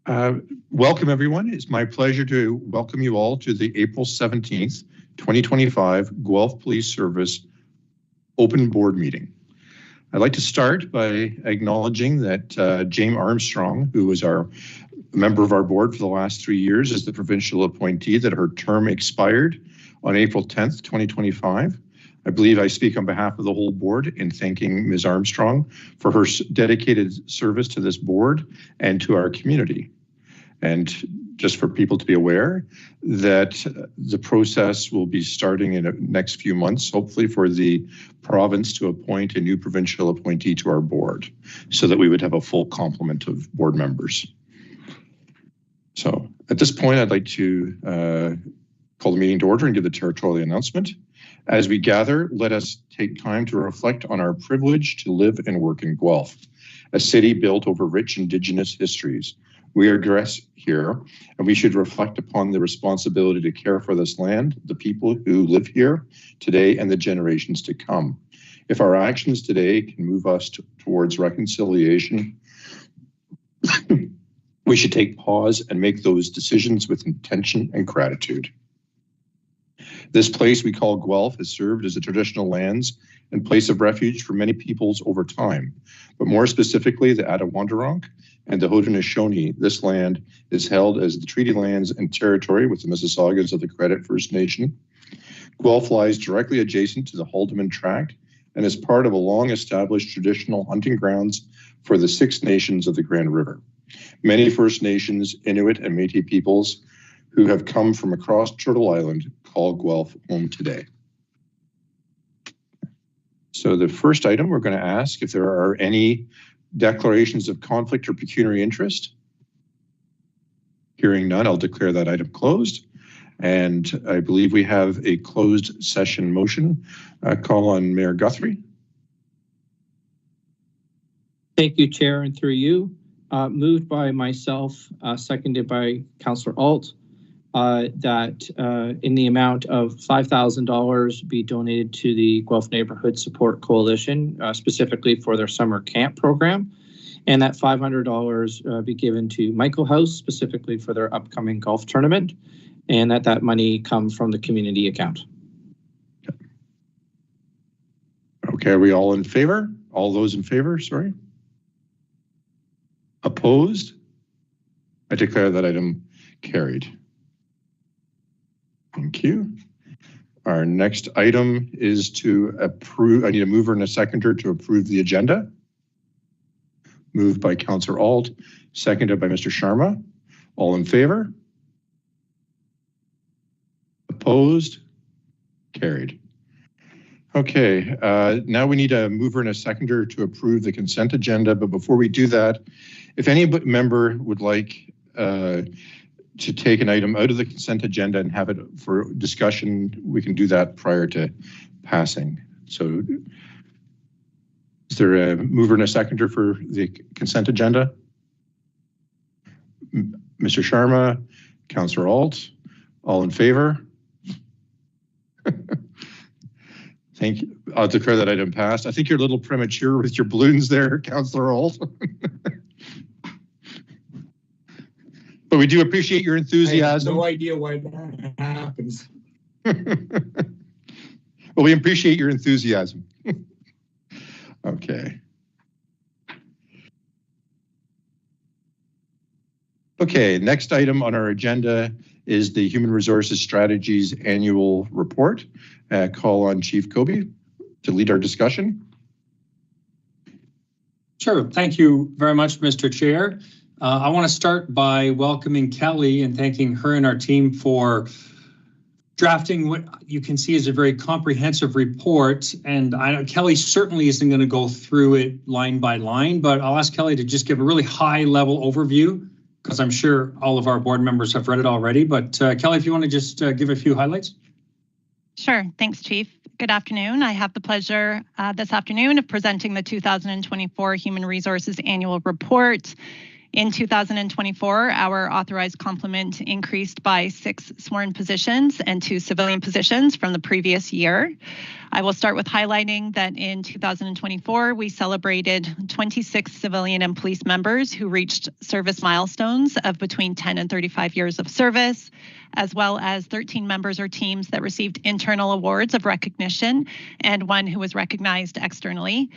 Welcome, everyone. It's my pleasure to welcome you all to the April 17th, 2025 Guelph Police Service Open Board Meeting. I'd like to start by acknowledging that Jane Armstrong, who was our member of our board for the last 3 years, is the provincial appointee, that her term expired on April 10th, 2025. I believe I speak on behalf of the whole board in thanking Ms. Armstrong for her dedicated service to this board and to our community. And just for people to be aware that the process will be starting in the next few months, hopefully, for the province to appoint a new provincial appointee to our board so that we would have a full complement of board members. So at this point, I'd like to call the meeting to order and give the territorial announcement. As we gather, let us take time to reflect on our privilege to live and work in Guelph, a city built over rich Indigenous histories. We are dressed here, and we should reflect upon the responsibility to care for this land, the people who live here today, and the generations to come. If our actions today can move us towards reconciliation, we should take pause and make those decisions with intention and gratitude. This place we call Guelph has served as a traditional lands and place of refuge for many peoples over time, but more specifically the Attawandaronk and the Haudenosaunee. This land is held as the treaty lands and territory with the Mississaugas of the Credit First Nation. Guelph lies directly adjacent to the Haldimand Tract and is part of a long-established traditional hunting grounds for the Six Nations of the Grand River. Many First Nations, Inuit, and Métis peoples who have come from across Turtle Island call Guelph home today. So the first item, we're going to ask if there are any declarations of conflict or pecuniary interest. Hearing none, I'll declare that item closed. And I believe we have a closed session motion. Call on Mayor Guthrie. Thank you, Chair, and through you. Moved by myself, seconded by Councillor Alt, that in the amount of $5,000 be donated to the Guelph Neighborhood Support Coalition, specifically for their summer camp program, and that $500 be given to Michael House, specifically for their upcoming golf tournament, and that money come from the community account. Okay, are we all in favor? All those in favor, sorry? Opposed? I declare that item carried. Thank you. Our next item is to approve. I need a mover and a seconder to approve the agenda. Moved by Councillor Alt, seconded by Mr. Sharma. All in favor? Opposed? Carried. Okay, now we need a mover and a seconder to approve the consent agenda. But before we do that, if any member would like to take an item out of the consent agenda and have it for discussion, we can do that prior to passing. So is there a mover and a seconder for the consent agenda? Mr. Sharma, Councillor Alt, all in favor? Thank you. I'll declare that item passed. I think you're a little premature with your balloons there, Councillor Alt. But we do appreciate your enthusiasm. I have no idea why that happens. Well, we appreciate your enthusiasm. Okay. Okay, next item on our agenda is the Human Resources Strategies Annual Report. Call on Chief Kobe to lead our discussion. Sure, thank you very much, Mr. Chair. I want to start by welcoming Kelly and thanking her and our team for drafting what you can see is a very comprehensive report. And I know Kelly certainly isn't going to go through it line by line, but I'll ask Kelly to just give a really high level overview, because I'm sure all of our board members have read it already. But Kelly, if you want to just give a few highlights. Sure. Thanks, Chief. Good afternoon. I have the pleasure this afternoon of presenting the 2024 Human Resources Annual Report. In 2024, our authorized complement increased by 6 sworn positions and 2 civilian positions from the previous year. I will start with highlighting that in 2024, we celebrated 26 civilian and police members who reached service milestones of between 10 and 35 years of service, as well as 13 members or teams that received internal awards of recognition and 1 who was recognized externally.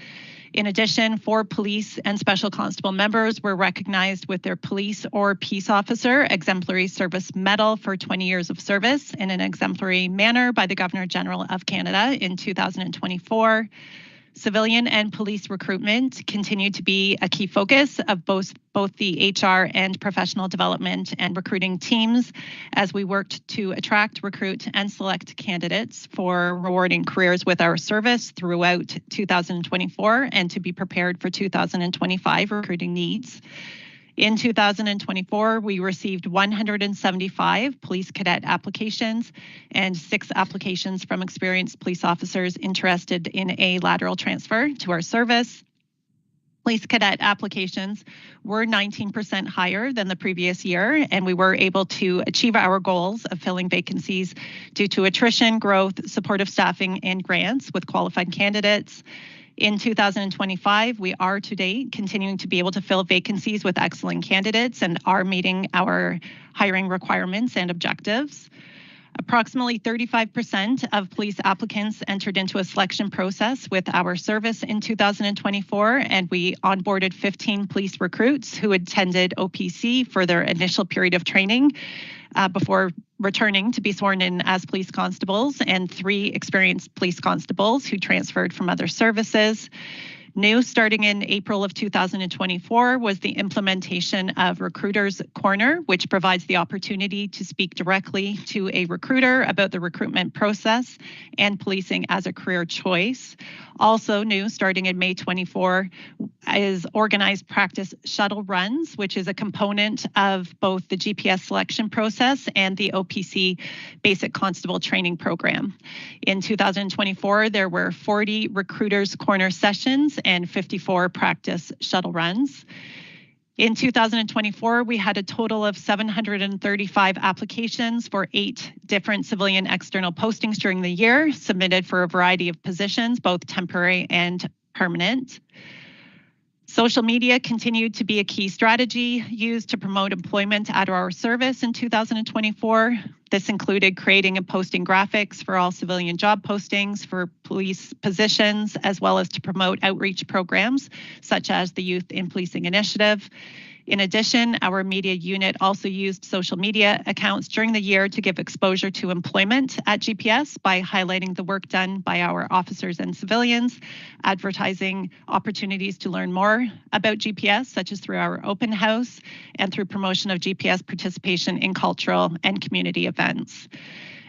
In addition, 4 police and special constable members were recognized with their police or peace officer exemplary service medal for 20 years of service in an exemplary manner by the Governor General of Canada in 2024. Civilian and police recruitment continued to be a key focus of both the HR and professional development and recruiting teams as we worked to attract, recruit, and select candidates for rewarding careers with our service throughout 2024 and to be prepared for 2025 recruiting needs. In 2024, we received 175 police cadet applications and 6 applications from experienced police officers interested in a lateral transfer to our service. Police cadet applications were 19% higher than the previous year, and we were able to achieve our goals of filling vacancies due to attrition, growth, supportive staffing, and grants with qualified candidates. In 2025, we are to date continuing to be able to fill vacancies with excellent candidates and are meeting our hiring requirements and objectives. Approximately 35% of police applicants entered into a selection process with our service in 2024, and we onboarded 15 police recruits who attended OPC for their initial period of training before returning to be sworn in as police constables, and 3 experienced police constables who transferred from other services. New starting in April of 2024 was the implementation of Recruiter's Corner, which provides the opportunity to speak directly to a recruiter about the recruitment process and policing as a career choice. Also new starting in May 24 is organized practice shuttle runs, which is a component of both the GPS selection process and the OPC basic constable training program. In 2024, there were 40 Recruiter's Corner sessions and 54 practice shuttle runs. In 2024, we had a total of 735 applications for 8 different civilian external postings during the year, submitted for a variety of positions, both temporary and permanent. Social media continued to be a key strategy used to promote employment at our service in 2024. This included creating and posting graphics for all civilian job postings for police positions, as well as to promote outreach programs such as the Youth in Policing Initiative. In addition, our media unit also used social media accounts during the year to give exposure to employment at GPS by highlighting the work done by our officers and civilians, advertising opportunities to learn more about GPS, such as through our open house and through promotion of GPS participation in cultural and community events.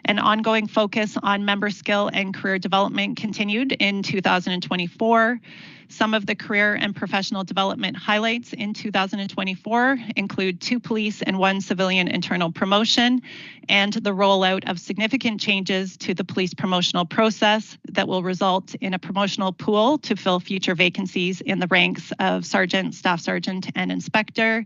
An ongoing focus on member skill and career development continued in 2024. Some of the career and professional development highlights in 2024 include 2 police and 1 civilian internal promotion and the rollout of significant changes to the police promotional process that will result in a promotional pool to fill future vacancies in the ranks of sergeant, staff sergeant, and inspector.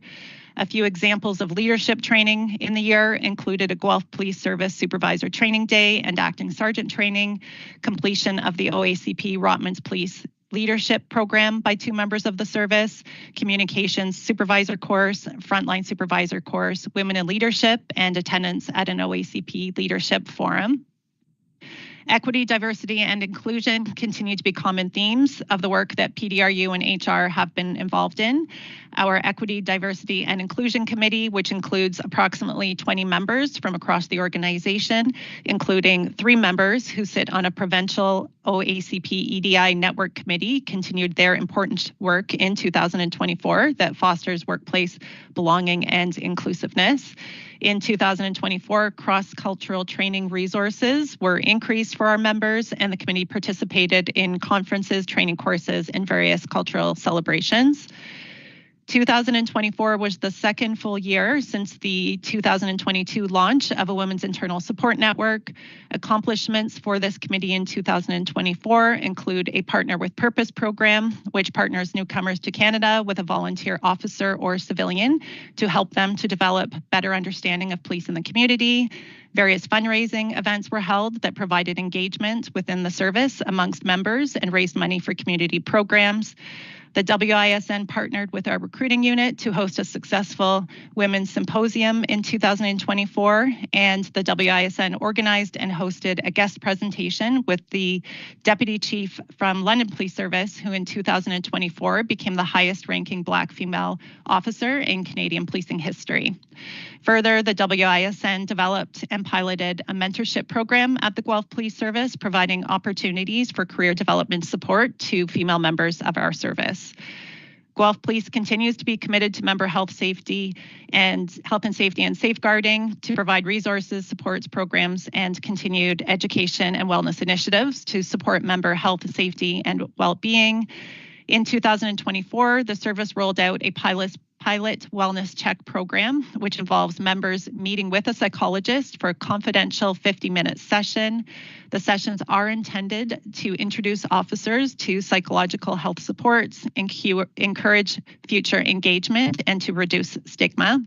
A few examples of leadership training in the year included a Guelph Police Service Supervisor Training Day and Acting Sergeant Training, completion of the OACP Rotman's Police Leadership Program by 2 members of the service, Communications Supervisor Course, Frontline Supervisor Course, Women in Leadership, and attendance at an OACP Leadership Forum. Equity, diversity, and inclusion continue to be common themes of the work that PDRU and HR have been involved in. Our Equity, Diversity, and Inclusion Committee, which includes approximately 20 members from across the organization, including 3 members who sit on a provincial OACP EDI Network Committee, continued their important work in 2024 that fosters workplace belonging and inclusiveness. In 2024, cross-cultural training resources were increased for our members, and the committee participated in conferences, training courses, and various cultural celebrations. 2024 was the second full year since the 2022 launch of a Women's Internal Support Network. Accomplishments for this committee in 2024 include a Partner with Purpose program, which partners newcomers to Canada with a volunteer officer or civilian to help them to develop better understanding of police in the community. Various fundraising events were held that provided engagement within the service amongst members and raised money for community programs. The WISN partnered with our recruiting unit to host a successful women's symposium in 2024, and the WISN organized and hosted a guest presentation with the Deputy Chief from London Police Service, who in 2024 became the highest ranking Black female officer in Canadian policing history. Further, the WISN developed and piloted a mentorship program at the Guelph Police Service, providing opportunities for career development support to female members of our service. Guelph Police continues to be committed to member health and safety and safeguarding to provide resources, supports, programs, and continued education and wellness initiatives to support member health, safety, and well-being. In 2024, the service rolled out a pilot wellness check program, which involves members meeting with a psychologist for a confidential 50-minute session. The sessions are intended to introduce officers to psychological health supports, encourage future engagement, and to reduce stigma.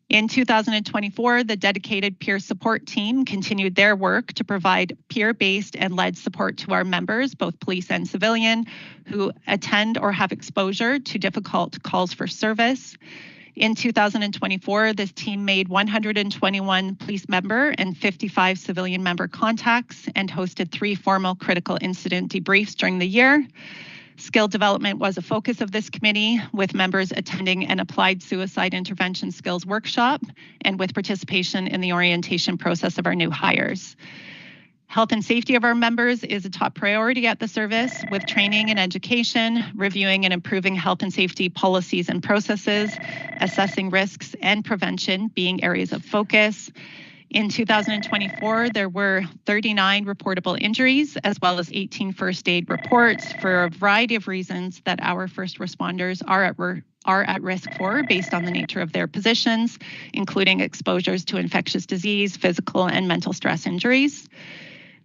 In 2024, the dedicated peer support team continued their work to provide peer-based and led support to our members, both police and civilian, who attend or have exposure to difficult calls for service. In 2024, this team made 121 police member and 55 civilian member contacts and hosted 3 formal critical incident debriefs during the year. Skill development was a focus of this committee, with members attending an applied suicide intervention skills workshop and with participation in the orientation process of our new hires. Health and safety of our members is a top priority at the service, with training and education, reviewing and improving health and safety policies and processes, assessing risks and prevention being areas of focus. In 2024, there were 39 reportable injuries, as well as 18 first aid reports for a variety of reasons that our first responders are at risk for based on the nature of their positions, including exposures to infectious disease, physical and mental stress injuries.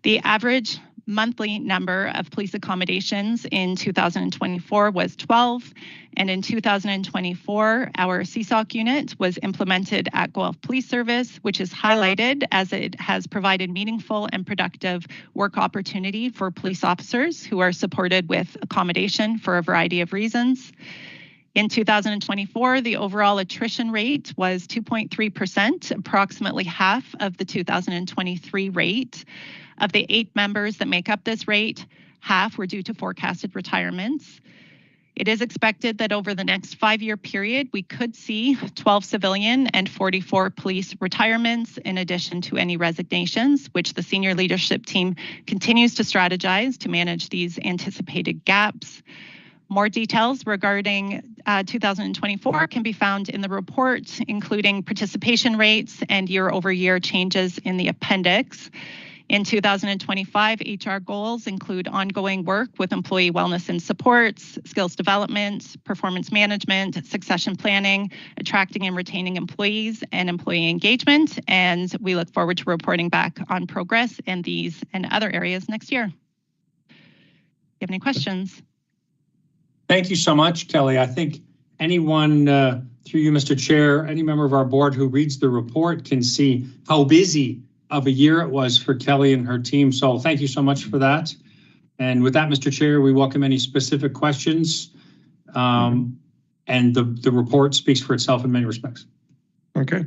The average monthly number of police accommodations in 2024 was 12, and in 2024, our CSOC unit was implemented at Guelph Police Service, which is highlighted as it has provided meaningful and productive work opportunity for police officers who are supported with accommodation for a variety of reasons. In 2024, the overall attrition rate was 2.3%, approximately half of the 2023 rate. Of the 8 members that make up this rate, half were due to forecasted retirements. It is expected that over the next 5-year period, we could see 12 civilian and 44 police retirements, in addition to any resignations, which the senior leadership team continues to strategize to manage these anticipated gaps. More details regarding 2024 can be found in the report, including participation rates and year-over-year changes in the appendix. In 2025, HR goals include ongoing work with employee wellness and supports, skills development, performance management, succession planning, attracting and retaining employees, and employee engagement. And we look forward to reporting back on progress in these and other areas next year. Do you have any questions? Thank you so much, Kelly. I think anyone, through you, Mr. Chair, any member of our board who reads the report can see how busy of a year it was for Kelly and her team. So thank you so much for that. And with that, Mr. Chair, we welcome any specific questions. And the report speaks for itself in many respects. Okay.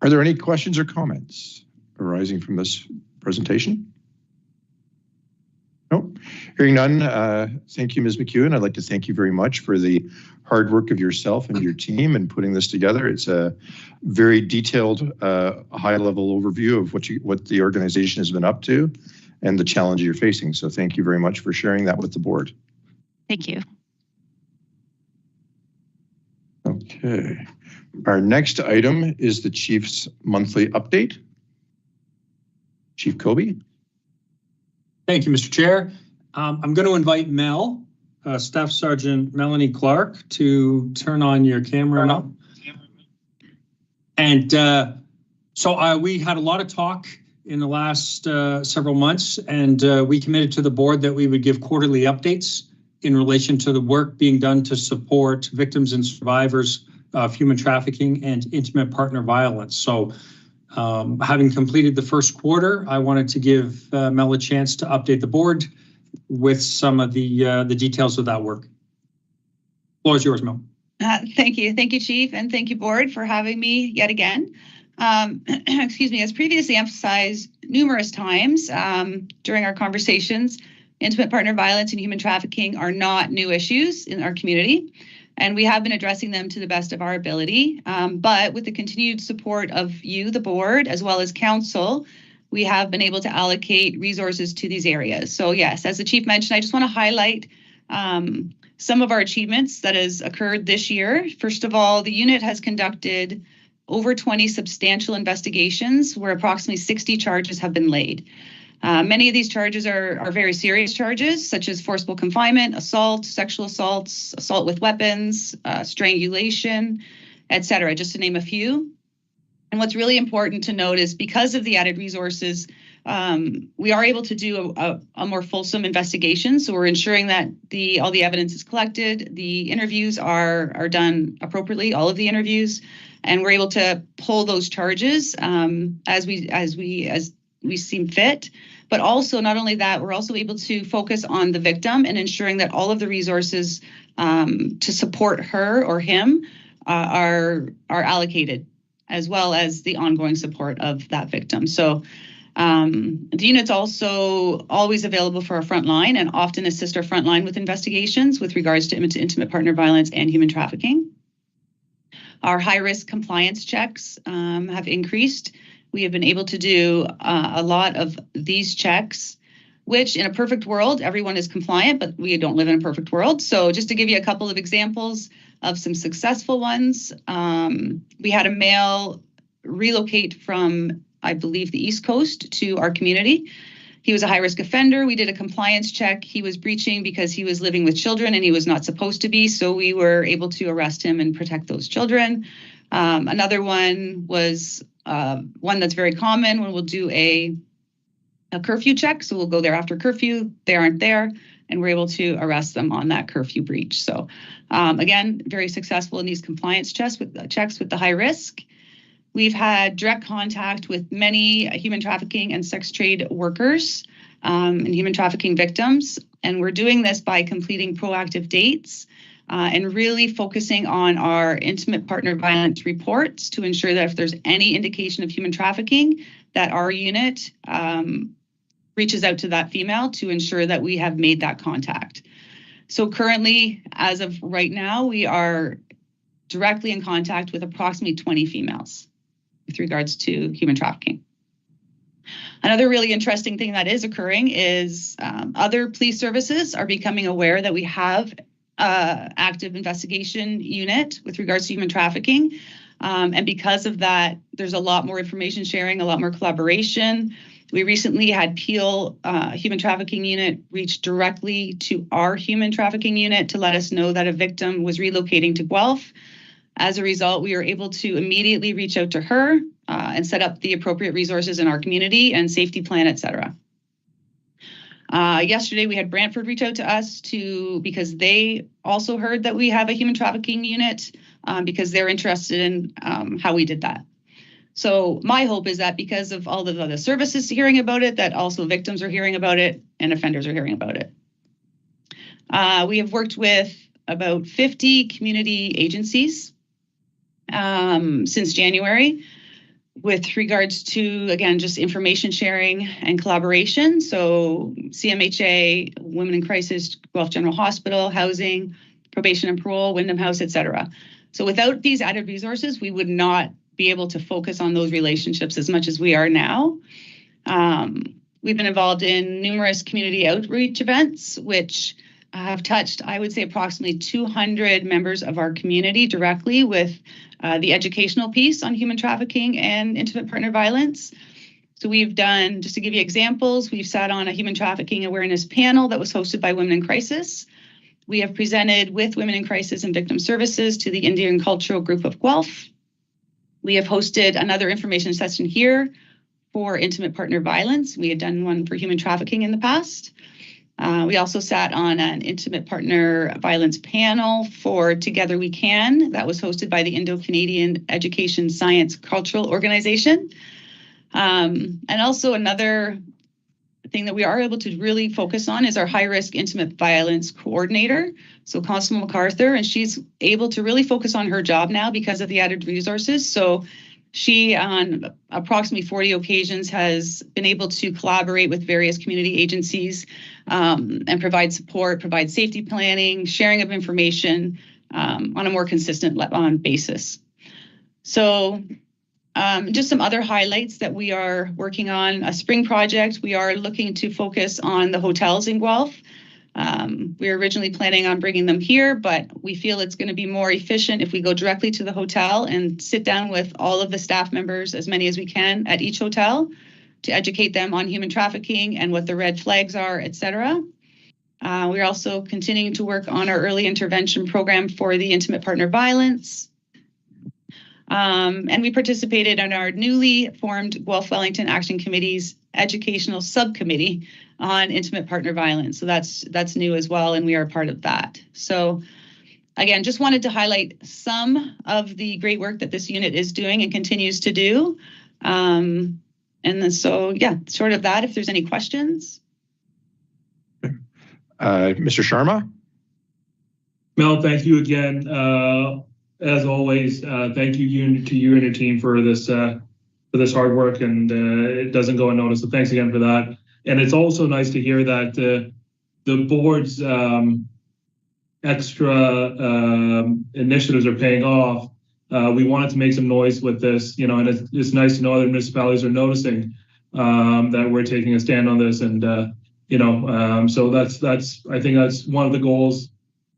Are there any questions or comments arising from this presentation? No. Hearing none, thank you, Ms. McEwen. I'd like to thank you very much for the hard work of yourself and your team in putting this together. It's a very detailed, high-level overview of what the organization has been up to and the challenge you're facing. So thank you very much for sharing that with the board. Thank you. Okay. Our next item is the Chief's monthly update. Chief Kobe. Thank you, Mr. Chair. I'm going to invite Mel Staff Sergeant Melanie Clark to turn on your camera now. And so we had a lot of talk in the last several months, and we committed to the board that we would give quarterly updates in relation to the work being done to support victims and survivors of human trafficking and intimate partner violence. So having completed the first quarter, I wanted to give Mel a chance to update the board with some of the details of that work. The floor is yours, Mel. Thank you, Chief, and thank you, Board, for having me yet again. Excuse me, as previously emphasized numerous times during our conversations, intimate partner violence and human trafficking are not new issues in our community, and we have been addressing them to the best of our ability. But with the continued support of you, the board, as well as council, we have been able to allocate resources to these areas. So yes, as the Chief mentioned, I just want to highlight some of our achievements that has occurred this year. First of all, the unit has conducted over 20 substantial investigations where approximately 60 charges have been laid. Many of these charges are very serious charges, such as forcible confinement, assault, sexual assaults, assault with weapons, strangulation, etc., just to name a few. And what's really important to note is because of the added resources, we are able to do a more fulsome investigation. So we're ensuring that all the evidence is collected, the interviews are done appropriately, all of the interviews, and we're able to pull those charges as we seem fit. But also, not only that, we're also able to focus on the victim and ensuring that all of the resources to support her or him are allocated, as well as the ongoing support of that victim. So the unit's also always available for our frontline and often assist our frontline with investigations with regards to intimate partner violence and human trafficking. Our high-risk compliance checks have increased. We have been able to do a lot of these checks, which in a perfect world, everyone is compliant, but we don't live in a perfect world. So just to give you a couple of examples of some successful ones, we had a male relocate from, I believe, the East Coast to our community. He was a high-risk offender. We did a compliance check. He was breaching because he was living with children and he was not supposed to be. So we were able to arrest him and protect those children. Another one was one that's very common when we'll do a curfew check. So we'll go there after curfew. They aren't there, and we're able to arrest them on that curfew breach. So again, very successful in these compliance checks with the high risk. We've had direct contact with many human trafficking and sex trade workers and human trafficking victims. And we're doing this by completing proactive dates and really focusing on our intimate partner violence reports to ensure that if there's any indication of human trafficking, that our unit reaches out to that female to ensure that we have made that contact. So currently, as of right now, we are directly in contact with approximately 20 females with regards to human trafficking. Another really interesting thing that is occurring is other police services are becoming aware that we have active investigation unit with regards to human trafficking. And because of that, there's a lot more information sharing, a lot more collaboration. We recently had Peel Human Trafficking Unit reach directly to our human trafficking unit to let us know that a victim was relocating to Guelph. As a result, we were able to immediately reach out to her and set up the appropriate resources in our community and safety plan, et cetera. Yesterday, we had Brantford reach out to us because they also heard that we have a human trafficking unit because they're interested in how we did that. So my hope is that because of all the other services hearing about it, that also victims are hearing about it and offenders are hearing about it. We have worked with about 50 community agencies since January with regards to, again, just information sharing and collaboration. So CMHA, Women in Crisis, Guelph General Hospital, Housing, Probation and Parole, Wyndham House, et cetera. So without these added resources, we would not be able to focus on those relationships as much as we are now. We've been involved in numerous community outreach events, which have touched, I would say, approximately 200 members of our community directly with the educational piece on human trafficking and intimate partner violence. So we've done, just to give you examples, we've sat on a human trafficking awareness panel that was hosted by Women in Crisis. We have presented with Women in Crisis and Victim Services to the Indian Cultural Group of Guelph. We have hosted another information session here for intimate partner violence. We had done one for human trafficking in the past. We also sat on an intimate partner violence panel for Together We Can. That was hosted by the Indo-Canadian Education Science Cultural Organization. And also another thing that we are able to really focus on is our high-risk intimate violence coordinator. So Constable MacArthur, and she's able to really focus on her job now because of the added resources. So she, on approximately 40 occasions, has been able to collaborate with various community agencies and provide support, provide safety planning, sharing of information on a more consistent basis. So just some other highlights that we are working on. A spring project, we are looking to focus on the hotels in Guelph. We were originally planning on bringing them here, but we feel it's going to be more efficient if we go directly to the hotel and sit down with all of the staff members, as many as we can, at each hotel to educate them on human trafficking and what the red flags are, etc. We're also continuing to work on our early intervention program for the intimate partner violence. And we participated in our newly formed Guelph Wellington Action Committee's educational subcommittee on intimate partner violence. So that's new as well, and we are a part of that. So again, just wanted to highlight some of the great work that this unit is doing and continues to do. And then so, yeah, sort of that, if there's any questions. Mr. Sharma? Mel, thank you again. As always, thank you to you and your team for this hard work, and it doesn't go unnoticed. So thanks again for that. And it's also nice to hear that the board's extra initiatives are paying off. We wanted to make some noise with this, and it's nice to know other municipalities are noticing that we're taking a stand on this, and so that's I think that's one of the goals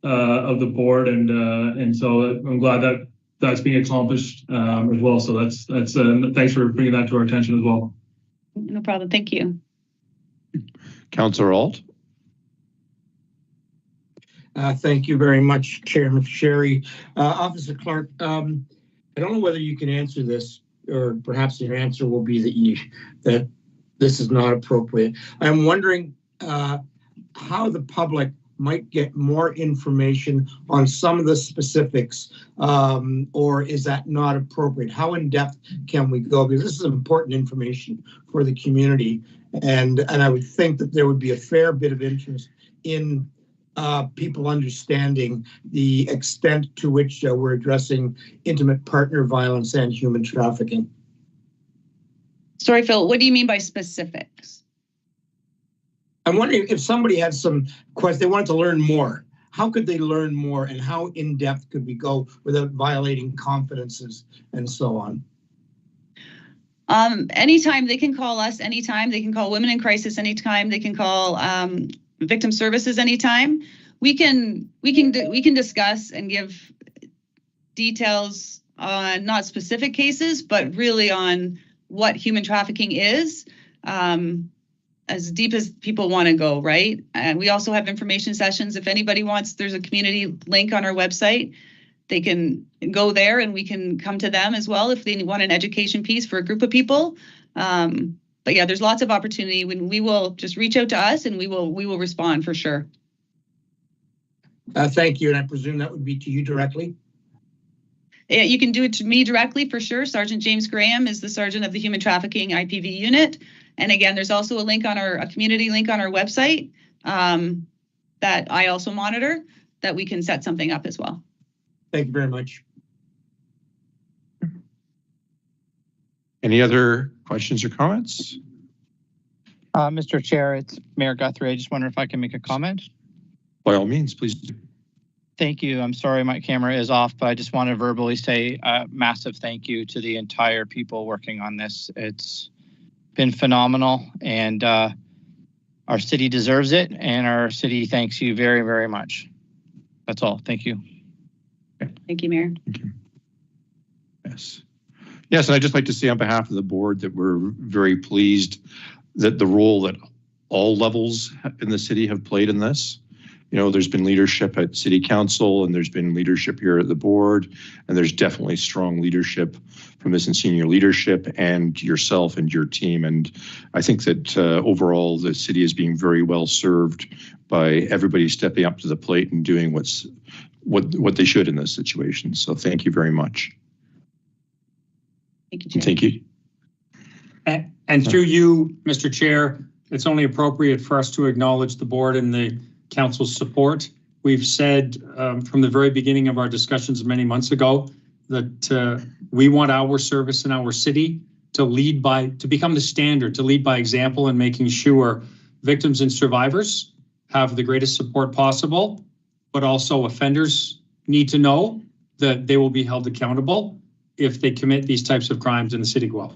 of the board, and so I'm glad that that's being accomplished as well. So that's thanks for bringing that to our attention as well. No problem. Thank you. Councillor Alt. Thank you very much, Chairman Sherry. Officer Clark, I don't know whether you can answer this, or perhaps your answer will be that this is not appropriate. I'm wondering how the public might get more information on some of the specifics, or is that not appropriate? How in depth can we go? Because this is important information for the community, and I would think that there would be a fair bit of interest in people understanding the extent to which we're addressing intimate partner violence and human trafficking. Sorry, Phil, what do you mean by specifics? I'm wondering if somebody had some questions, they wanted to learn more. How could they learn more, and how in depth could we go without violating confidences and so on? Anytime they can call us, anytime they can call Women in Crisis, anytime they can call Victim Services, anytime. We can discuss and give details on not specific cases, but really on what human trafficking is. As deep as people want to go, right? And we also have information sessions. If anybody wants, there's a community link on our website. They can go there and we can come to them as well if they want an education piece for a group of people. But yeah, there's lots of opportunity when we will just reach out to us and we will respond for sure. Thank you. And I presume that would be to you directly? Yeah, you can do it to me directly for sure. Sergeant James Graham is the sergeant of the Human Trafficking IPV unit. And again, there's also a community link on our website that I also monitor, that we can set something up as well. Thank you very much. Any other questions or comments? Mr. Chair, it's Mayor Guthrie. I just wonder if I can make a comment. By all means, please do. Thank you. I'm sorry my camera is off, but I just want to verbally say a massive thank you to the entire people working on this. It's been phenomenal, and our city deserves it, and our city thanks you very, very much. That's all. Thank you. Thank you, Mayor. Thank you. Yes, and I'd just like to say on behalf of the board that we're very pleased that the role that all levels in the city have played in this, there's been leadership at City Council, and there's been leadership here at the board, and there's definitely strong leadership from this in senior leadership and yourself and your team. And I think that overall the city is being very well served by everybody stepping up to the plate and doing what they should in this situation. So thank you very much. Thank you, Chair. Thank you. And through you, Mr. Chair, it's only appropriate for us to acknowledge the board and the council's support. We've said from the very beginning of our discussions many months ago that we want our service in our city to become the standard, to lead by example in making sure victims and survivors have the greatest support possible, but also offenders need to know that they will be held accountable if they commit these types of crimes in the city of Guelph.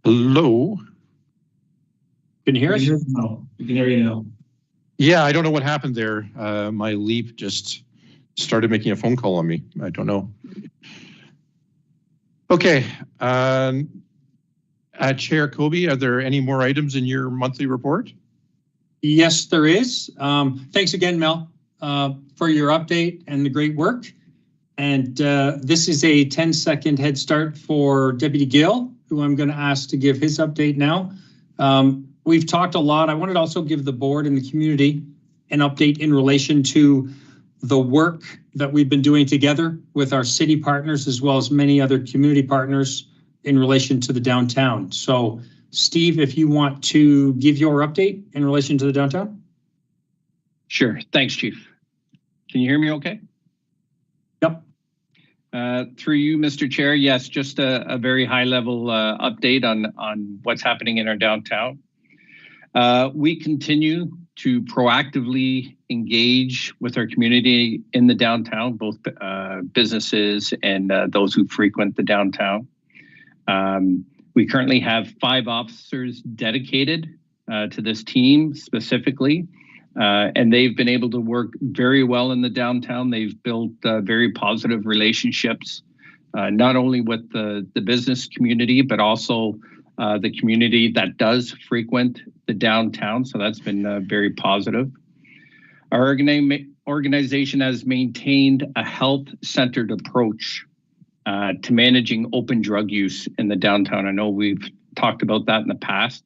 Hello. Can you hear us? We can hear you now. Yeah, I don't know what happened there. My Leap just started making a phone call on me. I don't know. Okay. Chair Kobe, are there any more items in your monthly report? Yes, there is. Thanks again, Mel, for your update and the great work. And this is a 10-second head start for Deputy Gill, who I'm going to ask to give his update now. We've talked a lot. I wanted to also give the board and the community an update in relation to the work that we've been doing together with our city partners, as well as many other community partners in relation to the downtown. So Steve, if you want to give your update in relation to the downtown. Sure. Thanks, Chief. Can you hear me okay? Yep. Through you, Mr. Chair, yes, just a very high-level update on what's happening in our downtown. We continue to proactively engage with our community in the downtown, both businesses and those who frequent the downtown. We currently have 5 officers dedicated to this team specifically. And they've been able to work very well in the downtown. They've built very positive relationships, not only with the business community, but also the community that does frequent the downtown. So that's been very positive. Our organization has maintained a health-centered approach to managing open drug use in the downtown. I know we've talked about that in the past,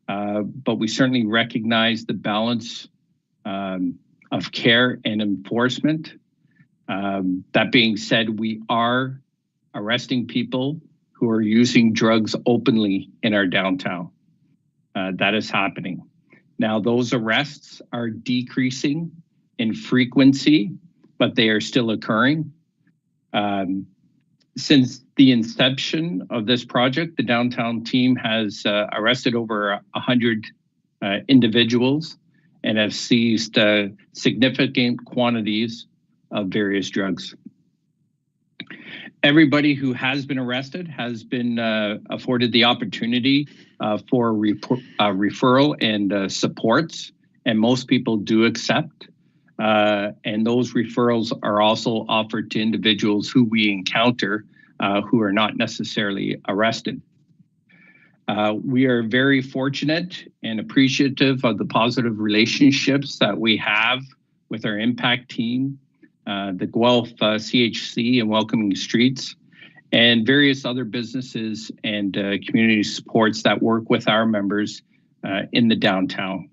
but we certainly recognize the balance of care and enforcement. That being said, we are arresting people who are using drugs openly in our downtown. That is happening. Now, those arrests are decreasing in frequency, but they are still occurring. Since the inception of this project, the downtown team has arrested over 100 individuals and have seized significant quantities of various drugs. Everybody who has been arrested has been afforded the opportunity for referral and supports, and most people do accept. And those referrals are also offered to individuals who we encounter who are not necessarily arrested. We are very fortunate and appreciative of the positive relationships that we have with our impact team, the Guelph CHC and Welcoming Streets, and various other businesses and community supports that work with our members in the downtown.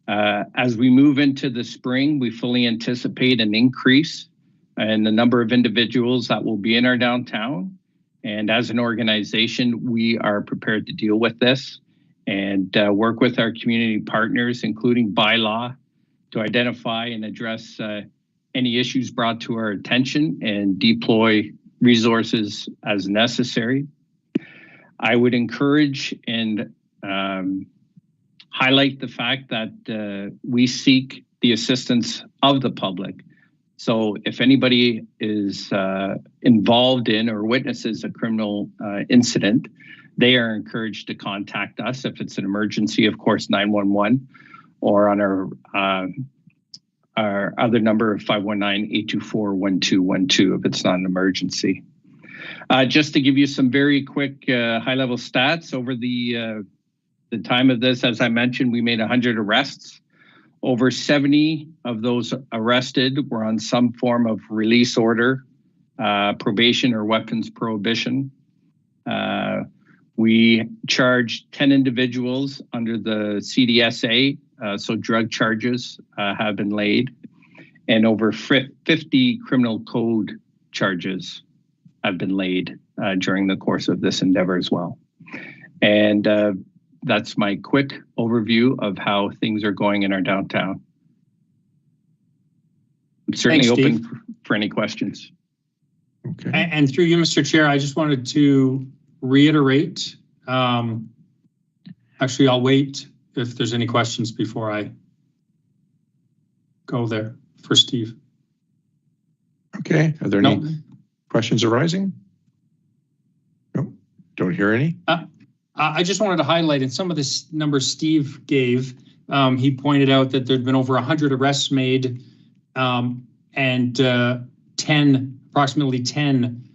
As we move into the spring, we fully anticipate an increase in the number of individuals that will be in our downtown. And as an organization, we are prepared to deal with this and work with our community partners, including bylaw, to identify and address any issues brought to our attention and deploy resources as necessary. I would encourage and highlight the fact that we seek the assistance of the public. So if anybody is involved in or witnesses a criminal incident, they are encouraged to contact us. If it's an emergency, of course, 911, or on our other number of 519-824-1212 if it's not an emergency. Just to give you some very quick high-level stats over the time of this, as I mentioned, we made 100 arrests. Over 70 of those arrested were on some form of release order, probation or weapons prohibition. We charged 10 individuals under the CDSA, so drug charges have been laid, and over 50 criminal code charges have been laid during the course of this endeavor as well. And that's my quick overview of how things are going in our downtown. I'm certainly open for any questions. Okay. And through you, Mr. Chair, I just wanted to reiterate, actually, I'll wait if there's any questions before I go there for Steve. Okay, are there any questions arising? No, don't hear any. I just wanted to highlight in some of the numbers Steve gave, he pointed out that there'd been over 100 arrests made and approximately 10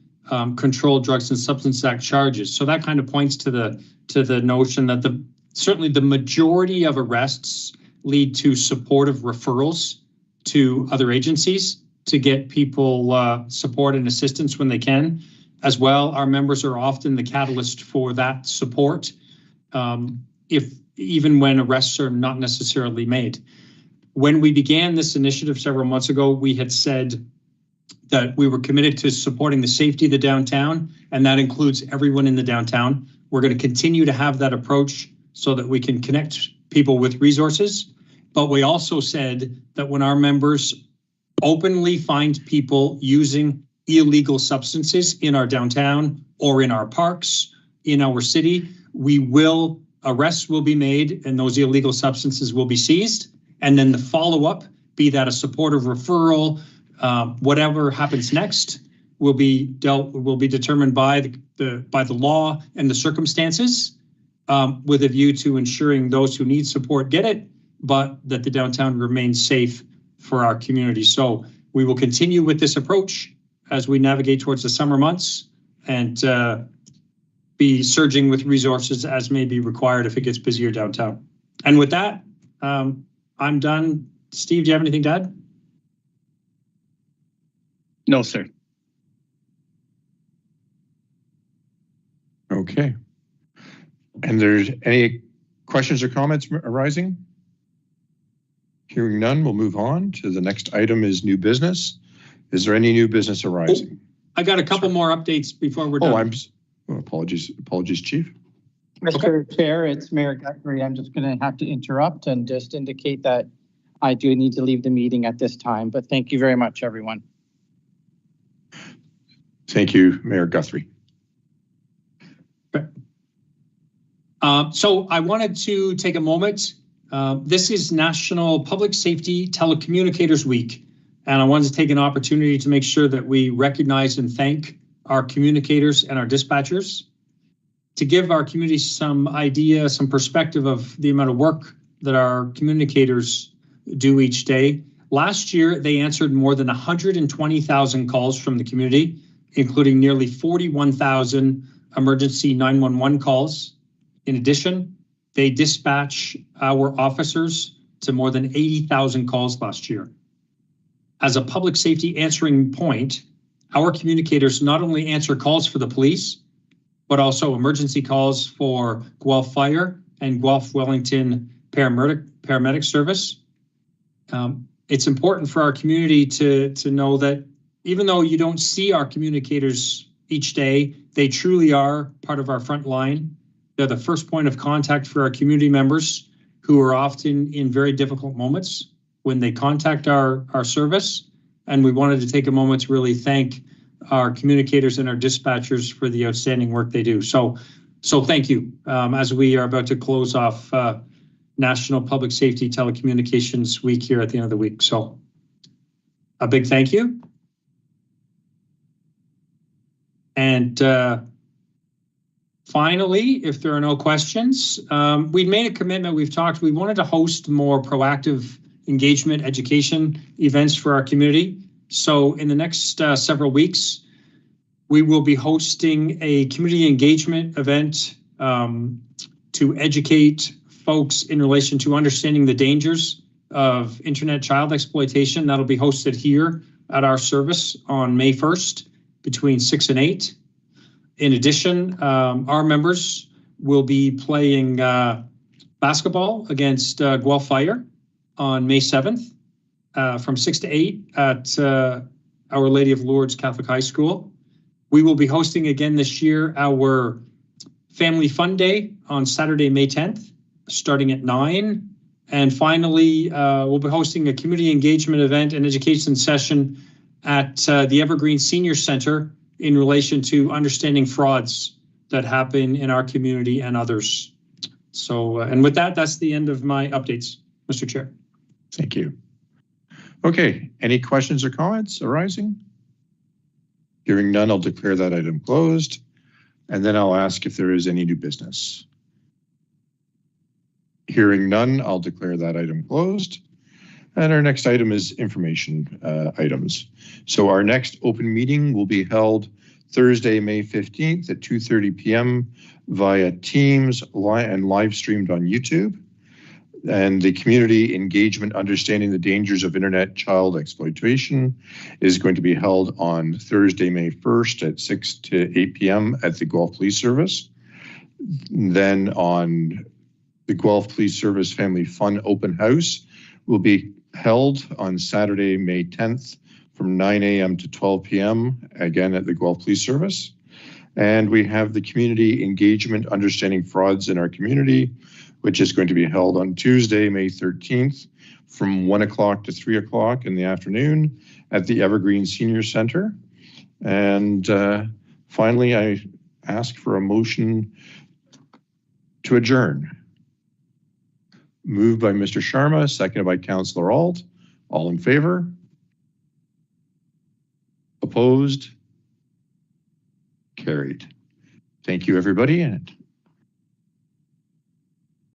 controlled drugs and substance act charges. So that kind of points to the notion that certainly the majority of arrests lead to supportive referrals to other agencies to get people support and assistance when they can. As well, our members are often the catalyst for that support, even when arrests are not necessarily made. When we began this initiative several months ago, we had said that we were committed to supporting the safety of the downtown, and that includes everyone in the downtown. We're going to continue to have that approach so that we can connect people with resources. But we also said that when our members openly find people using illegal substances in our downtown or in our parks, in our city, arrests will be made and those illegal substances will be seized. And then the follow-up, be that a supportive referral, whatever happens next, will be determined by the law and the circumstances, with a view to ensuring those who need support get it, but that the downtown remains safe for our community. So we will continue with this approach as we navigate towards the summer months and be surging with resources as may be required if it gets busier downtown. And with that, I'm done. Steve, do you have anything to add? No, sir. Okay. And there's any questions or comments arising? Hearing none, we'll move on to the next item is new business. Is there any new business arising? I got a couple more updates before we're done. Apologies, Chief. Mr. Chair, it's Mayor Guthrie. I'm just going to have to interrupt and just indicate that I do need to leave the meeting at this time, but thank you very much, everyone. Thank you, Mayor Guthrie. So I wanted to take a moment. This is National Public Safety Telecommunicators Week, and I wanted to take an opportunity to make sure that we recognize and thank our communicators and our dispatchers, to give our community some idea, some perspective of the amount of work that our communicators do each day. Last year, they answered more than 120,000 calls from the community, including nearly 41,000 emergency 911 calls. In addition, they dispatch our officers to more than 80,000 calls last year. As a public safety answering point, our communicators not only answer calls for the police, but also emergency calls for Guelph Fire and Guelph Wellington Paramedic Service. It's important for our community to know that even though you don't see our communicators each day, they truly are part of our front line. They're the first point of contact for our community members who are often in very difficult moments when they contact our service. And we wanted to take a moment to really thank our communicators and our dispatchers for the outstanding work they do. So thank you as we are about to close off National Public Safety Telecommunications Week here at the end of the week. So a big thank you. And Finally, if there are no questions, we've made a commitment. We wanted to host more proactive engagement education events for our community. So in the next several weeks, we will be hosting a community engagement event to educate folks in relation to understanding the dangers of internet child exploitation. That'll be hosted here at our service on May 1st between 6 and 8. In addition, our members will be playing basketball against Guelph Fire on May 7th from 6 to 8 at Our Lady of Lourdes Catholic High School. We will be hosting again this year our Family Fun Day on Saturday, May 10th, starting at 9. And finally, we'll be hosting a community engagement event and education session at the Evergreen Senior Center in relation to understanding frauds that happen in our community and others. So, and with that, that's the end of my updates, Mr. Chair. Thank you. Okay, any questions or comments arising? Hearing none, I'll declare that item closed, and then I'll ask if there is any new business. Hearing none, I'll declare that item closed. And our next item is information items. So our next open meeting will be held Thursday, May 15th at 2:30 p.m. via Teams and live streamed on YouTube. And the community engagement understanding the dangers of internet child exploitation is going to be held on Thursday, May 1st at 6 to 8 p.m. at the Guelph Police Service. Then on the Guelph Police Service Family Fun Open House will be held on Saturday, May 10th from 9 a.m. to 12 p.m. again at the Guelph Police Service. And we have the community engagement understanding frauds in our community, which is going to be held on Tuesday, May 13th from 1 o'clock to 3 o'clock in the afternoon at the Evergreen Senior Center. And finally, I ask for a motion to adjourn. Moved by Mr. Sharma, seconded by Councillor Alt. All in favor? Opposed? Carried. Thank you, everybody. And